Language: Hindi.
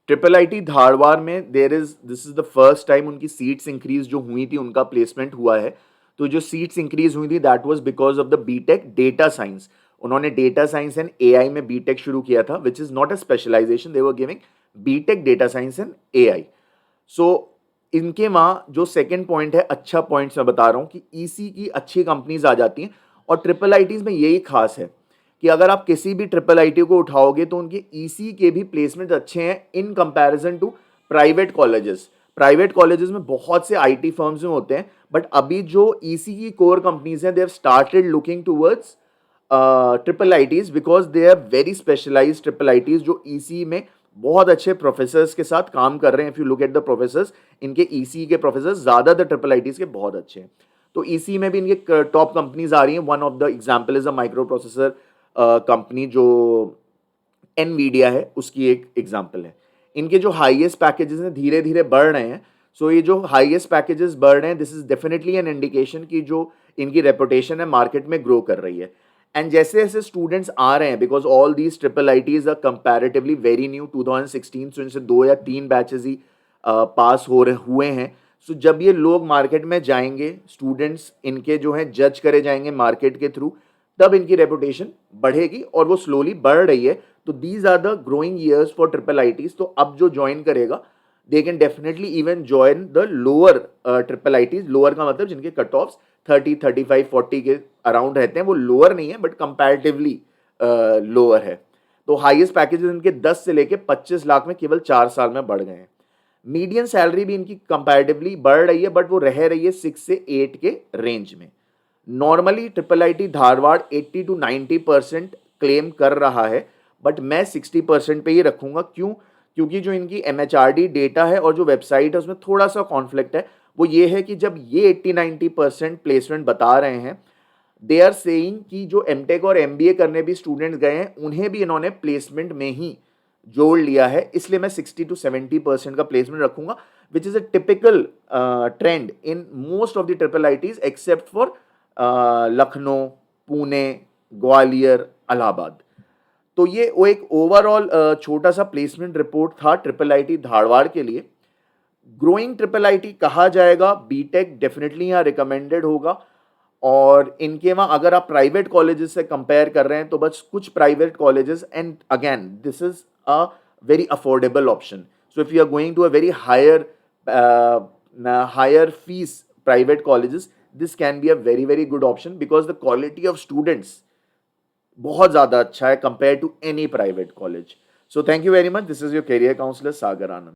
ट्रिपल आईटी धारवाड़ में this is the first time उनकी सीट्स इंक्रीज जो हुई थी, उनका प्लेसमेंट हुआ है। तो जो सीट्स इंक्रीज हुई थी that was because of the BTech data science. उन्होंने डेटा साइंस एंड एआई में बीटेक शुरू किया था, which is not a specialisation, they were giving BTech data science and AI. So इनके वहाँ जो सेकंड पॉइंट है, अच्छा पॉइंट मैं बता रहा हूँ कि ईसी की अच्छी कंपनीज आ जाती हैं। और ट्रिपल आईटीज में यही खास है कि अगर आप किसी भी ट्रिपल आईटी को उठाओगे तो उनके ईसी के भी प्लेसमेंट अच्छे हैं in comparison to private colleges. Private colleges में बहुत से आईटी फर्म्स में होते हैं, बट अभी जो ईसी की कोर कंपनीज हैं they have started looking towards triple ITs because they are very specialised triple ITs जो ईसी में बहुत अच्छे प्रोफेसर्स के साथ काम कर रहे हैं। If you look at the professors, इनके ईसी के प्रोफेसर्स ज्यादातर ट्रिपल आईटीज के बहुत अच्छे हैं। तो ईसी में भी इनके टॉप कंपनीज आ रही हैं। One of the example is a micro processor company जो एनवीडिया है, उसकी एक एग्जांपल है। इनके जो हाईएस्ट पैकेजेस हैं धीरे धीरे बढ़ रहे हैं। सो ये जो हाईएस्ट पैकेजेस बढ़ रहे हैं, this is definitely an indication कि जो इनकी रेपुटेशन है मार्केट में ग्रो कर रही है। एंड जैसे जैसे स्टूडेंट्स आ रहे हैं, because all these triple ITs are comparatively very new, 2016 से इनसे 2 या 3 बैचेस ही पास हो रहे हुए हैं। सो जब ये लोग मार्केट में जाएंगे, स्टूडेंट्स इनके जो हैं जज करे जाएंगे मार्केट के थ्रू, तब इनकी रेपुटेशन बढ़ेगी और वो स्लोली बढ़ रही है। तो these are the growing years for triple ITs. तो अब जो ज्वाइन करेगा they can definitely even join the lower triple ITs. Lower का मतलब जिनके कट ऑफ्स 30, 35, 40 के अराउंड रहते हैं, वो लोअर नहीं है बट कंपैरेटिवली लोअर है। तो हाईएस्ट पैकेजेस इनके 10 से लेके 25 लाख में केवल 4 साल में बढ़ गए हैं। मीडियन सैलरी भी इनकी कंपैरेटिवली बढ़ रही है, बट वो रह रही है 6 से 8 के रेंज में। Normally triple IT Dharwad 80 to 90% claim कर रहा है, बट मैं 60% पे ही रखूंगा। क्यों? क्योंकि जो इनकी एमएचआरडी डेटा है और जो वेबसाइट है उसमें थोड़ा सा कॉन्फ्लिक्ट है। वो ये है कि जब ये 80-90% प्लेसमेंट बता रहे हैं, दे आर सेइंग कि जो एमटेक और एमबीए करने भी स्टूडेंट्स गए हैं उन्हें भी इन्होंने प्लेसमेंट में ही जोड़ लिया है। इसलिए मैं 60 to 70% का प्लेसमेंट रखूंगा, which is a typical trend in most of the triple ITs except for Lucknow, Pune, Gwalior, Allahabad. तो ये वो एक ओवरऑल छोटा सा प्लेसमेंट रिपोर्ट था ट्रिपल आईटी धारवाड़ के लिए। ग्रोइंग ट्रिपल आईटी कहा जाएगा, बीटेक डेफिनेटली यहाँ रिकमेंडेड होगा। और इनके वहाँ अगर आप प्राइवेट कॉलेजेस से कंपेयर कर रहे हैं तो बस कुछ private colleges, and again this is a very affordable option. So if you are going to a very higher fees private colleges, this can be a very very good option because the quality of students बहुत ज़्यादा अच्छा है compare to any private college. So thank you very much. This is your career counsellor Sagar Anand.